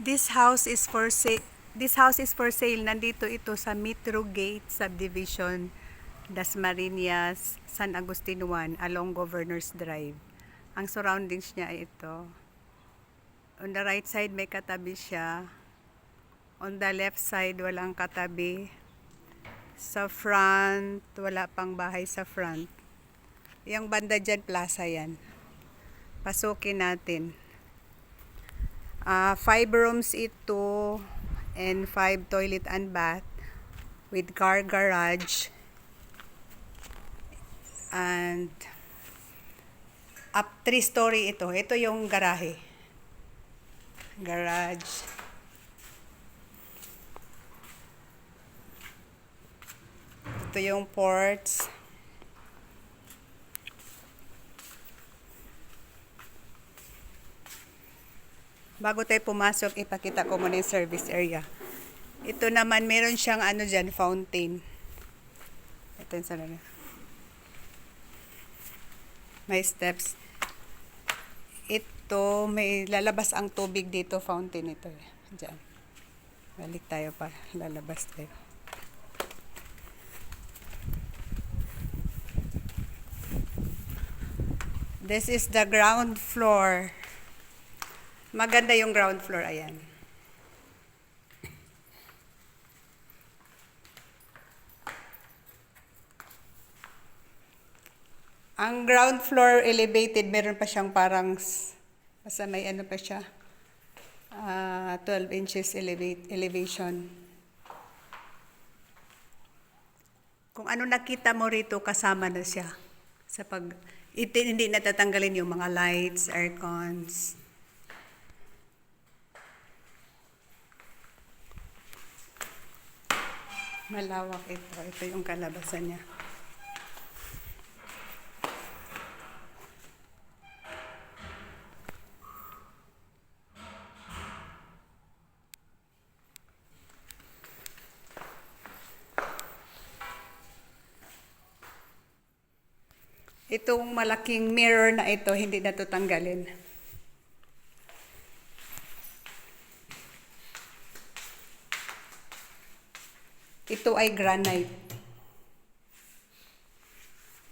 This house is for sale. This house is for sale. Nandito ito sa Metro Gate Subdivision, Dasmariñas, San Agustin 1, along Governors Drive. Ang surroundings niya ay ito. On the right side may katabi siya. On the left side walang katabi. Sa front, wala pang bahay sa front. Yung banda dyan, plaza yan. Pasukin natin. 5 rooms ito and 5 toilet and bath with car garage and up 3-story ito. Ito yung garahe. Garage. Ito yung ports. Bago tayo pumasok, ipakita ko muna yung service area. Ito naman, meron siyang ano dyan, fountain. Ito yung sarili. May steps. Ito, may lalabas ang tubig dito, fountain ito. Diyan. Balik tayo pa, lalabas tayo. This is the ground floor. Maganda yung ground floor, ayan. Ang ground floor elevated, meron pa siyang parang, basta may ano pa siya, 12 inches elevation. Kung ano nakita mo rito, kasama na siya. Sa pag, hindi natatanggalin yung mga lights, aircons. Malawak ito. Ito yung kalabasan niya. Itong malaking mirror na ito, hindi na ito tanggalin. Ito ay granite.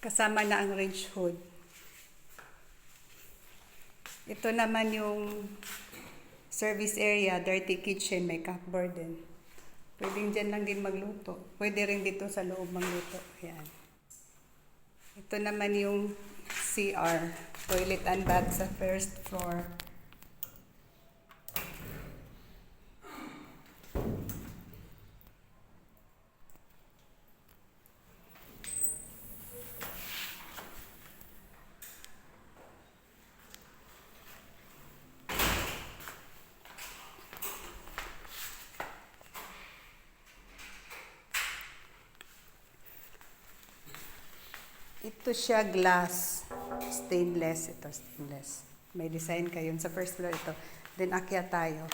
Kasama na ang range hood. Ito naman yung service area, dirty kitchen, may cupboard din. Pwedeng dyan lang din magluto. Pwede rin dito sa loob magluto. Ayan. Ito naman yung CR, toilet and bath sa first floor. Ito siya glass, stainless, ito stainless. May design kayo sa first floor ito. Then akyat tayo.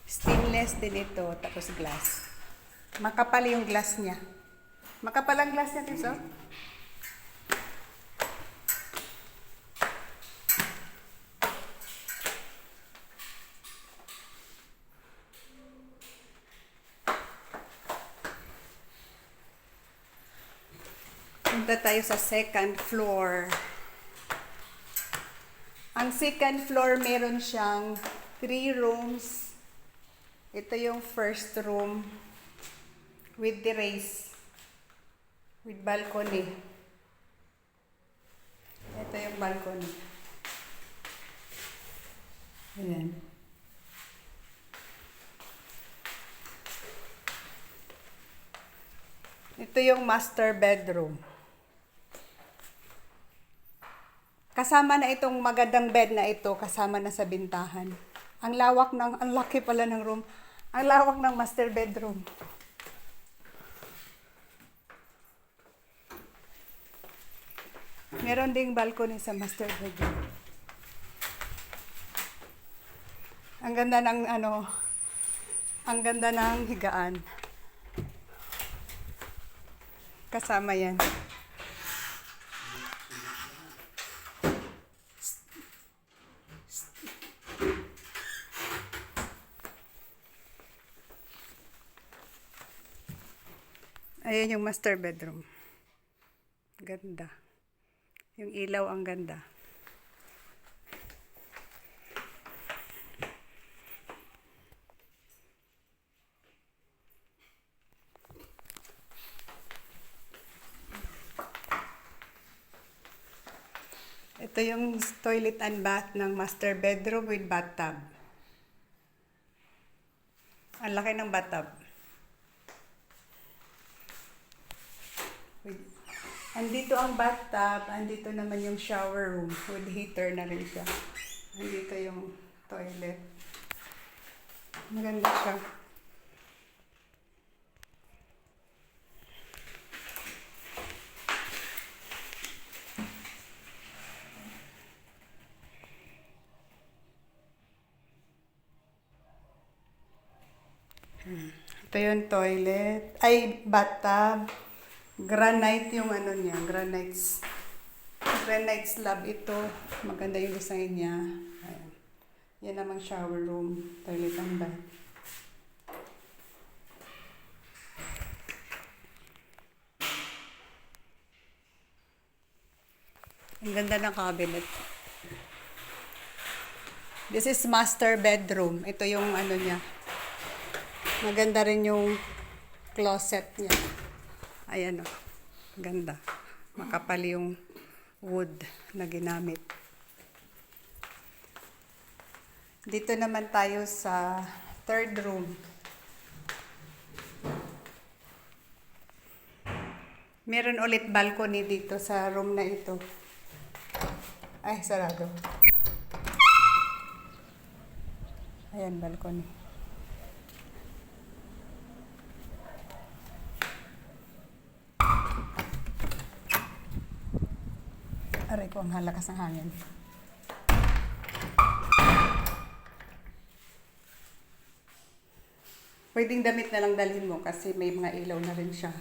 Stainless din ito, tapos glass. Makapal yung glass niya. Makapal ang glass niya, Tiso? Punta tayo sa second floor. Ang second floor, meron siyang 3 rooms. Ito yung first room with terrace, with balcony. Ito yung balcony. Ayan. Ito yung master bedroom. Kasama na itong magandang bed na ito, kasama na sa bintahan. Ang laki pala ng room. Ang lawak ng master bedroom. Meron ding balcony sa master bedroom. Ang ganda ng ang ganda ng higaan. Kasama yan. Ayan yung master bedroom. Ganda. Yung ilaw ang ganda. Ito yung toilet and bath ng master bedroom with bathtub. Ang laki ng bathtub. Andito ang bathtub, andito naman yung shower room with heater na rin siya. Andito yung toilet. Maganda siya. Ito yung toilet, ay bathtub. Granite yung ano niya, granite slab ito. Maganda yung design niya. Ayan. Yan namang shower room, toilet and bath. Ang ganda ng cabinet. This is master bedroom. Ito yung ano niya. Maganda rin yung closet niya. Ayan o. Ganda. Makapal yung wood na ginamit. Dito naman tayo sa third room. Meron ulit balcony dito sa room na ito. Ay, sarado. Ayan, balcony. Aray ko, ang halakas ng hangin. Pwedeng damit na lang dalhin mo kasi may mga ilaw na rin siya.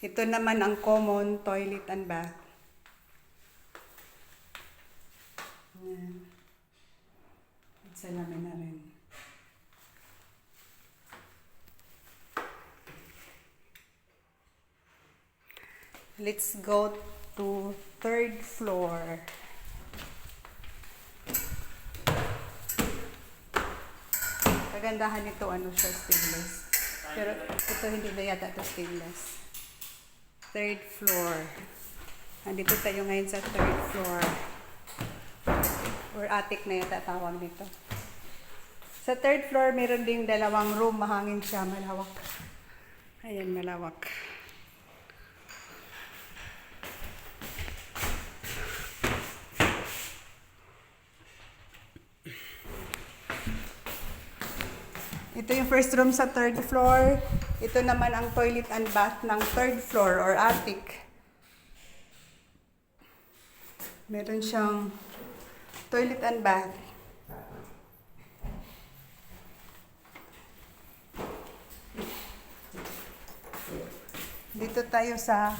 Ito naman ang common toilet and bath. Ayan. Salamin na rin. Let's go to third floor. Kagandahan nito, ano siya, stainless. Pero ito hindi na yata ito stainless. Third floor. Andito tayo ngayon sa third floor. Or attic na yata tawag nito. Sa third floor, meron ding dalawang room. Mahangin siya, malawak. Ayan, malawak. Ito yung first room sa third floor. Ito naman ang toilet and bath ng third floor or attic. Meron siyang toilet and bath. Dito tayo sa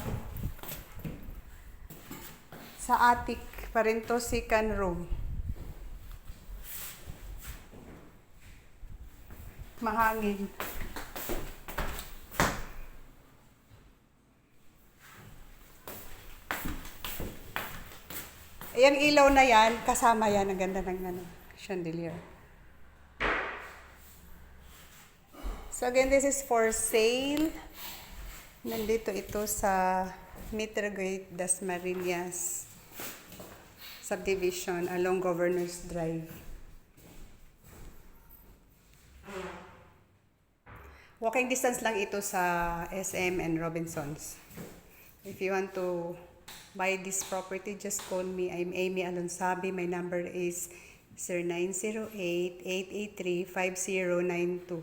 attic pa rin to, second room. Mahangin. Yung ilaw na yan, kasama yan. Ang ganda ng chandelier. So again, this is for sale. Nandito ito sa Mitrogate, Dasmariñas Subdivision along Governors Drive. Walking distance lang ito sa SM and Robinsons. If you want to buy this property, just call me. I'm Amy Alonsabi. My number is 0908-883-5092.